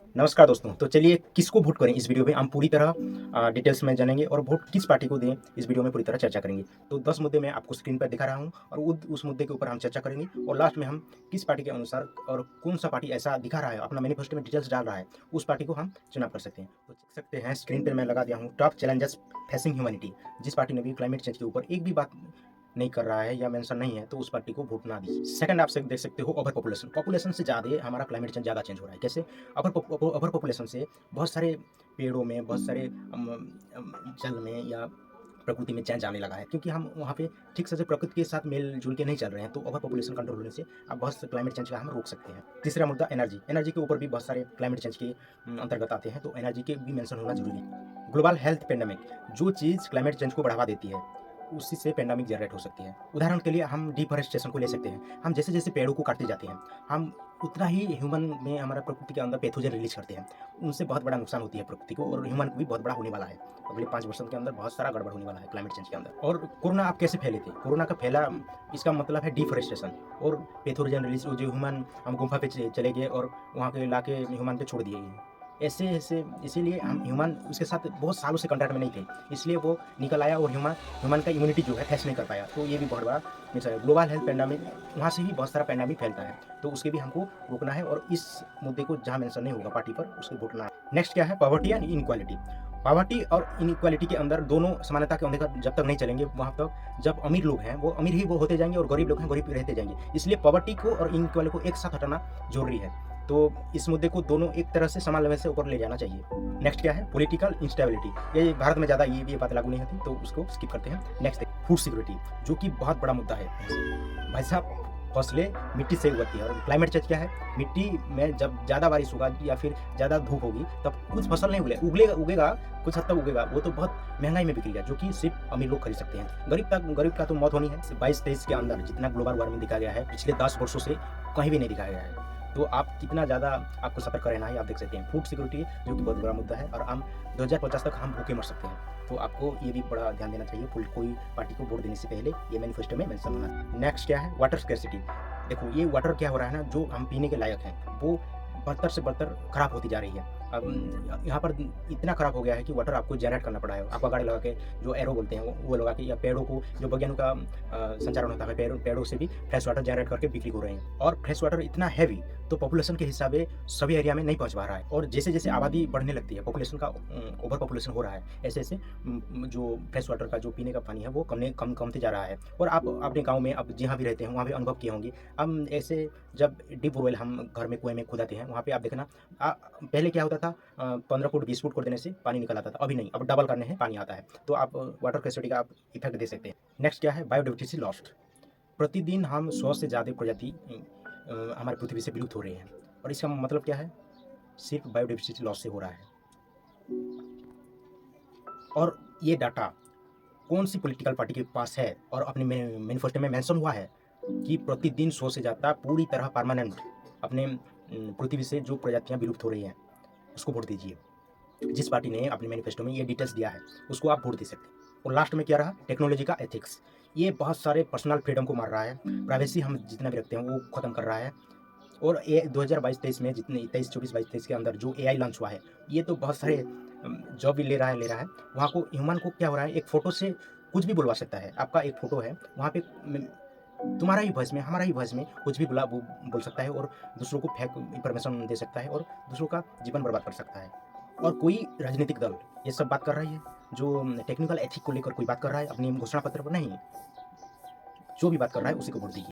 नमस्कार दोस्तों। तो चलिए किसको वोट करें इस वीडियो में हम पूरी तरह डिटेल्स में जानेंगे और वोट किस पार्टी को दें इस वीडियो में पूरी तरह चर्चा करेंगे। तो 10 मुद्दे मैं आपको स्क्रीन पर दिखा रहा हूं और उस मुद्दे के ऊपर हम चर्चा करेंगे और लास्ट में हम किस पार्टी के अनुसार और कौन सा पार्टी ऐसा दिखा रहा है अपना मैनिफेस्टो में डिटेल्स डाल रहा है उस पार्टी को हम चुनाव कर सकते हैं। तो देख सकते हैं स्क्रीन पर मैं लगा दिया हूँ टॉप चैलेंजर्स फेसिंग ह्यूमैनिटी। जिस पार्टी ने भी क्लाइमेट चेंज के ऊपर एक भी बात नहीं कर रहा है या मेंशन नहीं है तो उस पार्टी को वोट ना दीजिए। सेकंड आप देख सकते हो ओवर पॉपुलेशन। पॉपुलेशन से ज़्यादा हमारा क्लाइमेट चेंज ज़्यादा चेंज हो रहा है। कैसे? ओवर पॉपुलेशन से बहुत सारे पेड़ों में बहुत सारे जल में या प्रकृति में चेंज आने लगा है क्योंकि हम वहाँ पे ठीक से प्रकृति के साथ मेल जुल के नहीं चल रहे हैं। तो ओवर पॉपुलेशन कंट्रोल होने से अब बहुत से क्लाइमेट चेंज का हम रोक सकते हैं। तीसरा मुद्दा एनर्जी। एनर्जी के ऊपर भी बहुत सारे क्लाइमेट चेंज के अंतर्गत आते हैं तो एनर्जी के भी मेंशन होना जरूरी है। Global health pandemic. जो चीज़ क्लाइमेट चेंज को बढ़ावा देती है उसी से पेंडेमिक जनरेट हो सकती है। उदाहरण के लिए हम डिफॉरेस्टेशन को ले सकते हैं। हम जैसे जैसे पेड़ों को काटते जाते हैं हम उतना ही ह्यूमन में हमारा प्रकृति के अंदर पैथोजन रिलीज करते हैं। उनसे बहुत बड़ा नुकसान होती है प्रकृति को और ह्यूमन को भी बहुत बड़ा होने वाला है। अगले 5 वर्षों के अंदर बहुत सारा गड़बड़ होने वाला है क्लाइमेट चेंज के अंदर। और कोरोना आप कैसे फैले थे? कोरोना का फैला इसका मतलब है डिफॉरेस्टेशन और पैथोजन रिलीज। जो ह्यूमन हम गुफा पे चले गए और वहाँ के ला के ह्यूमन पे छोड़ दिए। ऐसे ऐसे इसीलिए हम ह्यूमन उसके साथ बहुत सालों से कॉन्टैक्ट में नहीं थे, इसलिए वो निकल आया और ह्यूमन ह्यूमन का इम्यूनिटी जो है फेस नहीं कर पाया। तो ये भी बहुत बड़ा मिसाल है। ग्लोबल हेल्थ पेंडेमिक, वहाँ से ही बहुत सारा पेंडेमिक फैलता है तो उसके भी हमको रोकना है और इस मुद्दे को जहाँ मेंशन नहीं होगा पार्टी पर उसको रोकना है। नेक्स्ट क्या है? Poverty and inequality. पॉवर्टी और इनइक्वालिटी के अंदर दोनों समानता के अंदर जब तक नहीं चलेंगे वहाँ तक जब अमीर लोग हैं वो अमीर ही वो होते जाएंगे और गरीब लोग हैं गरीब रहते जाएंगे। इसलिए पॉवर्टी को और इनइक्वालिटी को एक साथ हटाना जरूरी है। तो इस मुद्दे को दोनों एक तरह से समान लेवल से ऊपर ले जाना चाहिए। नेक्स्ट क्या है? Political instability. ये भारत में ज़्यादा ये बात लागू नहीं होती तो उसको स्किप करते हैं। नेक्स्ट फूड सिक्योरिटी, जो कि बहुत बड़ा मुद्दा है। भाई साहब, फसलें मिट्टी से उगती है और क्लाइमेट चेंज क्या है? मिट्टी में जब ज़्यादा बारिश होगा या फिर ज़्यादा धूप होगी तब कुछ फसल नहीं उगेगा कुछ हद तक उगेगा, वो तो बहुत महंगाई में बिकेगा जो कि सिर्फ अमीर लोग खरीद सकते हैं। गरीब का तो मौत होनी है। 22-23 के अंदर जितना ग्लोबल वार्मिंग दिखाया गया है पिछले 10 वर्षों से कहीं भी नहीं दिखाया गया है। तो आप कितना ज़्यादा आपको सतर्क रहना है आप देख सकते हैं। फूड सिक्योरिटी जो कि बहुत बड़ा मुद्दा है और हम 2050 तक हम भूखे मर सकते हैं। तो आपको ये भी बड़ा ध्यान देना चाहिए कोई पार्टी को वोट देने से पहले। ये मैनिफेस्टो में मेंशन होना है। नेक्स्ट क्या है? Water scarcity. देखो ये वाटर क्या हो रहा है ना, जो हम पीने के लायक हैं वो बदतर से बदतर खराब होती जा रही है। अब यहाँ पर इतना खराब हो गया है कि वाटर आपको जनरेट करना पड़ा है। एक्वागार्ड लगा के जो एरो बोलते हैं वो लगा के, या पेड़ों को जो वैज्ञानिक का संचारण होता है पेड़ों से भी फ्रेश वाटर जनरेट करके बिक्री हो रहे हैं। और फ्रेश वाटर इतना हैवी तो पॉपुलेशन के हिसाब से सभी एरिया में नहीं पहुंच पा रहा है। और जैसे जैसे आबादी बढ़ने लगती है पॉपुलेशन का ओवर पॉपुलेशन हो रहा है, ऐसे ऐसे जो फ्रेश वाटर का जो पीने का पानी है वो कमते जा रहा है। और आप अपने गाँव में अब जहाँ भी रहते हैं वहाँ भी अनुभव किए होंगे। हम ऐसे जब डीप बोरवेल हम घर में कुएं में खुदाते हैं वहाँ पे आप देखना पहले क्या होता था, 15 फुट 20 फुट खोद देने से पानी निकल आता था। अभी नहीं, अब डबल करने हैं पानी आता है। तो आप वाटर स्कैर्सिटी का आप इफेक्ट दे सकते हैं। नेक्स्ट क्या है? Biodiversity lost. प्रतिदिन हम 100 से ज़्यादा प्रजाति हमारी पृथ्वी से विलुप्त हो रही हैं और इसका मतलब क्या है? सिर्फ बायोडाइवर्सिटी लॉस से हो रहा है। और ये डाटा कौन सी पॉलिटिकल पार्टी के पास है और अपने मैनिफेस्टो में मेंशन हुआ है कि प्रतिदिन 100 से ज़्यादा पूरी तरह परमानेंट अपने पृथ्वी से जो प्रजातियां विलुप्त हो रही हैं उसको वोट दीजिए। जिस पार्टी ने अपने मैनिफेस्टो में ये डिटेल्स दिया है उसको आप वोट दे सकते हैं। और लास्ट में क्या रहा? टेक्नोलॉजी का एथिक्स। ये बहुत सारे पर्सनल फ्रीडम को मार रहा है। प्राइवेसी हम जितना भी रखते हैं वो ख़त्म कर रहा है। और ये 2022-23 में जितने 23-24-22-23 के अंदर जो एआई लॉन्च हुआ है ये तो बहुत सारे जॉब भी ले रहा है। वहाँ को ह्यूमन को क्या हो रहा है, एक फ़ोटो से कुछ भी बुलवा सकता है। आपका एक फ़ोटो है वहाँ पे तुम्हारा ही वॉइस में हमारा ही वॉइस में कुछ भी बोल सकता है और दूसरों को फेक इन्फॉर्मेशन दे सकता है और दूसरों का जीवन बर्बाद कर सकता है। और कोई राजनीतिक दल ये सब बात कर रही है, जो टेक्निकल एथिक को लेकर कोई बात कर रहा है अपनी घोषणा पत्र पर नहीं, जो भी बात कर रहा है उसी को वोट दीजिए।